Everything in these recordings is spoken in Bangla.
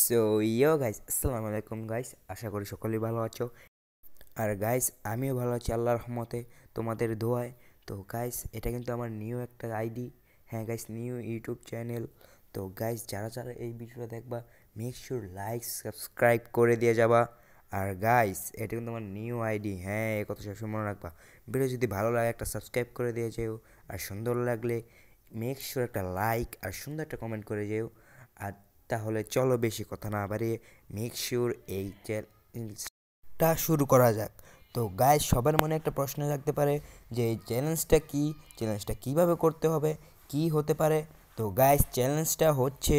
সো গাইস, আসসালামু আলাইকুম গাইস। আশা করি সকলেই ভালো আছো। আর গাইস, আমিও ভালো আছি আল্লাহর রহমতে, তোমাদের দোয়ায়। তো গাইস, এটা কিন্তু আমার নিউ একটা আইডি। হ্যাঁ গাইস, নিউ ইউটিউব চ্যানেল। তো গাইস, যারা যারা এই ভিডিওটা দেখবা, মেক শিওর লাইক সাবস্ক্রাইব করে দিয়ে যাবা। আর গাইস, এটা কিন্তু আমার নিউ আইডি। হ্যাঁ, এই কথা সবসময় মনে রাখবা। ভিডিও যদি ভালো লাগে একটা সাবস্ক্রাইব করে দিয়ে যেও। আর সুন্দর লাগলে মেক শিওর একটা লাইক আর সুন্দর একটা কমেন্ট করে যেও। আর তাহলে চলো বেশি কথা না বাড়িয়ে মেক শিওর এই চ্যালেঞ্জটা শুরু করা যাক। তো গাইস, সবার মনে একটা প্রশ্ন থাকতে পারে যে এই চ্যালেঞ্জটা কী, চ্যালেঞ্জটা কীভাবে করতে হবে, কি হতে পারে। তো গাইস, চ্যালেঞ্জটা হচ্ছে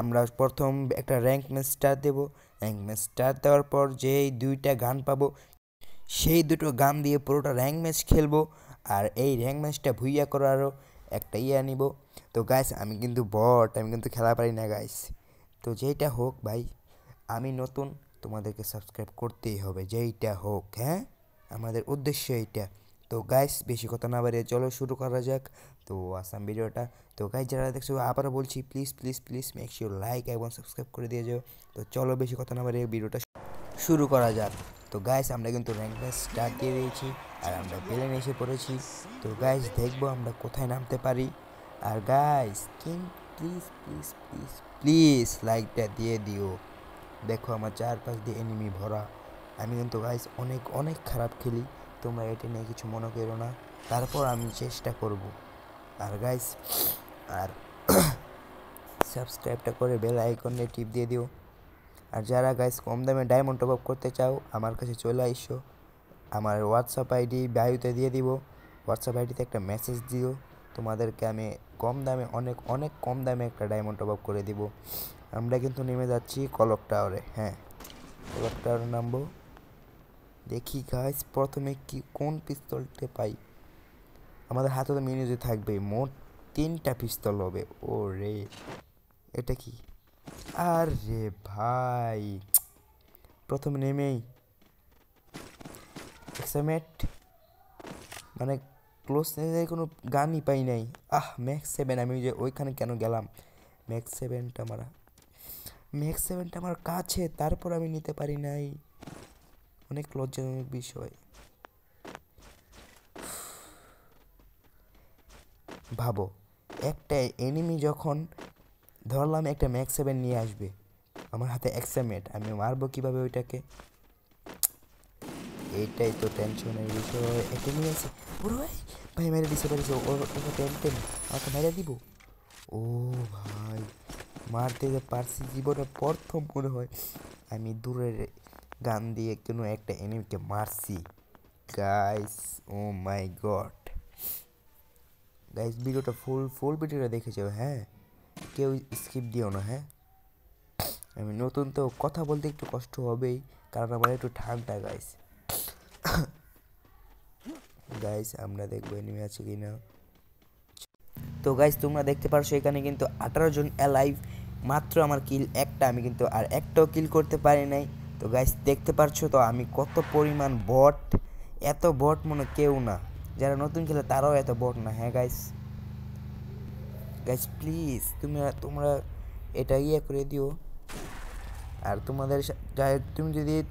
আমরা প্রথম একটা র্যাঙ্ক ম্যাচ স্টার দেবো। র্যাঙ্ক ম্যাচ স্টার দেওয়ার পর যেই দুইটা গান পাবো, সেই দুটো গান দিয়ে পুরোটা র্যাঙ্ক ম্যাচ খেলবো। আর এই র্যাঙ্ক ম্যাচটা ভুইয়া করারও একটা নিব। তো গাইস, আমি কিন্তু আমি কিন্তু খেলা পারি না গাইস। তো যেইটা হোক ভাই, আমি নতুন, তোমাদেরকে সাবস্ক্রাইব করতেই হবে যেইটা হোক। হ্যাঁ, আমাদের উদ্দেশ্য এইটা। তো গাইস, বেশি কথা না বাড়িয়ে চলো শুরু করা যাক। তো আসাম ভিডিওটা। তো গাইস, যারা দেখছো আবারও বলছি, please please please make sure like এবং সাবস্ক্রাইব করে দিয়ে যাও। তো চলো বেশি কথা না বাড়িয়ে ভিডিওটা শুরু করা যাক। তো গাইস, আমরা কিন্তু র্যাঙ্ক ম্যাচ স্টার্ট দিয়ে দিয়েছি আর আমরা প্লেনে এসে পড়েছি। তো গাইস, দেখবো আমরা কোথায় নামতে পারি। আর guys, please please please please লাইকটা দিয়ে দিও। দেখো আমার চারপাশ দিয়ে এনিমি ভরা। আমি কিন্তু গাইস অনেক অনেক খারাপ খেলি, তোমরা এটা নিয়ে কিছু মনে করো না। তারপর আমি চেষ্টা করব। আর গাইস, আর সাবস্ক্রাইবটা করে বেল আইকনে টিপ দিয়ে দিও। আর যারা গাইস কম দামে ডায়মন্ড টপ আপ করতে চাও, আমার কাছে চলে আইসো। আমার হোয়াটসঅ্যাপ আইডি বায়ুতে দিয়ে দিব। হোয়াটসঅ্যাপ আইডিতে একটা মেসেজ দিও, তোমাদেরকে আমি কম দামে, অনেক অনেক কম দামে একটা ডায়মন্ড টপ আপ করে দিব। আমরা কিন্তু নেমে যাচ্ছি কলক টাওয়ারে। হ্যাঁ, কলক টাওয়ারে নামবো। দেখি গাইস, প্রথমে কি কোন পিস্তলটা পাই। আমাদের হাতে তো মিনিজে থাকবে, মোট 3টা পিস্তল হবে। ও রে, এটা কি? আর রে ভাই, প্রথমে নেমেই এক্সামেট মানে ক্লোজ রেঞ্জের কোনো গানই পাই নাই। ম্যাক্স 7, আমি যে ওইখানে কেন গেলাম? ম্যাক্স সেভেনটা আমার কাছে, তারপর আমি নিতে পারি নাই। অনেক লজ্জাজনক বিষয়। ভাবো, একটা এনিমি যখন ধরলাম একটা ম্যাক্স 7 নিয়ে আসবে আমার হাতে এক্সামেট, আমি মারবো কীভাবে ওইটাকে? এইটাই তো টেনশনের বিষয়। একটা নিয়ে আসে পুরো ভাই, ভাই মেরে দিতে পারিস। ওটা টেন আমাকে মেরে দিব। ও ভাই, মারতে যে পারছি জীবনে প্রথম মনে হয় আমি দূরের গান দিয়ে কোনো একটা এনিমিকে মারছি গাইস। ও মাই গড গাইস, ভিডিওটা ফুল ফুল ভিডিওটা দেখে যাও। হ্যাঁ, কেউ স্কিপ দিও না। হ্যাঁ, আমি নতুন তো, কথা বলতে একটু কষ্ট হবেই, কারণ আমার একটু ঠান্ডা গাইস। গাইস, আমরা দেখবো এনিমি আছে কিনা। তো গাইস, তোমরা দেখতে পারছো এখানে কিন্তু 18 জন অ্যালাইভ। মাত্র আমার কিল একটা, আমি কিন্তু আর একটাও কিল করতে পারি নাই। তো গাইস, দেখতে পারছো তো আমি কত পরিমাণ বট। এত বট মনে কেউ না, যারা নতুন খেলে তারাও এত বট না। হ্যাঁ গাইস, গাইস প্লিজ তোমরা এটা করে দিও। আর তোমাদের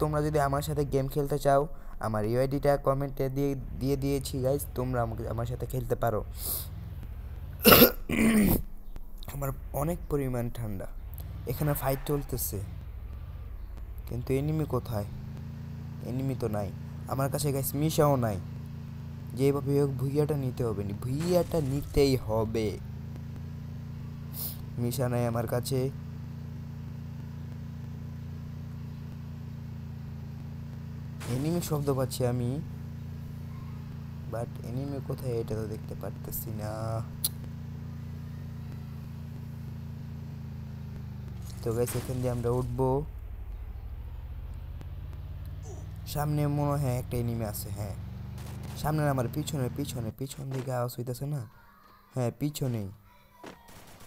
তোমরা যদি আমার সাথে গেম খেলতে চাও, আমার ইউআইডিটা কমেন্টে দিয়ে দিয়েছি গাইস, তোমরা আমার সাথে খেলতে পারো। আমার অনেক পরিমাণ ঠান্ডা। এখানে ফাইট চলতেছে, কিন্তু এনিমি কোথায়? এনিমি তো নাই আমার কাছে গাইস, মিশাও নাই। যেভাবে হোক ভুইয়াটা নিতে হবে, ভুইয়াটা নিতেই হবে। মিশা নাই আমার কাছে। এনিমি শব্দ পাচ্ছি আমি, বাট এনিমি কোথায় এটা তো দেখতে পারতেছি না। তো গাইস, এখান দিয়ে আমরা উঠবো। সামনে মনে হয় একটা এনিমি আছে। হ্যাঁ, সামনে আমার পিছনে পিছনে পিছন দিকে আওয়াজ হইতেছে না। হ্যাঁ, পিছনেই।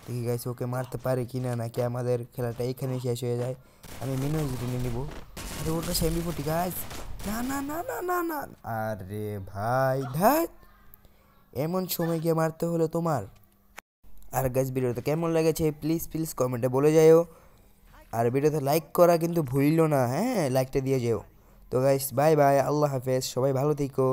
দেখি গাইস, ওকে মারতে পারে কিনা, নাকি আমাদের খেলাটা এখানেই শেষ হয়ে যায়। আমি মিনিমাইজ নিয়ে নিব। আরে ওটা সেমি 40 গাইস। না না না না না না, আরে ভাই ধ্যাত, এমন সময় গিয়ে মারতে হলো তোমার। আর গাইস, ভিডিওটা কেমন লেগেছে প্লিজ প্লিজ কমেন্টে বলে যাও। আর ভিডিওতে লাইক করা কিন্তু ভুলিল না, হ্যাঁ লাইকটা দিয়ে যেও। তো গাইস বাই বাই, আল্লাহ হাফেজ, সবাই ভালো থেকো।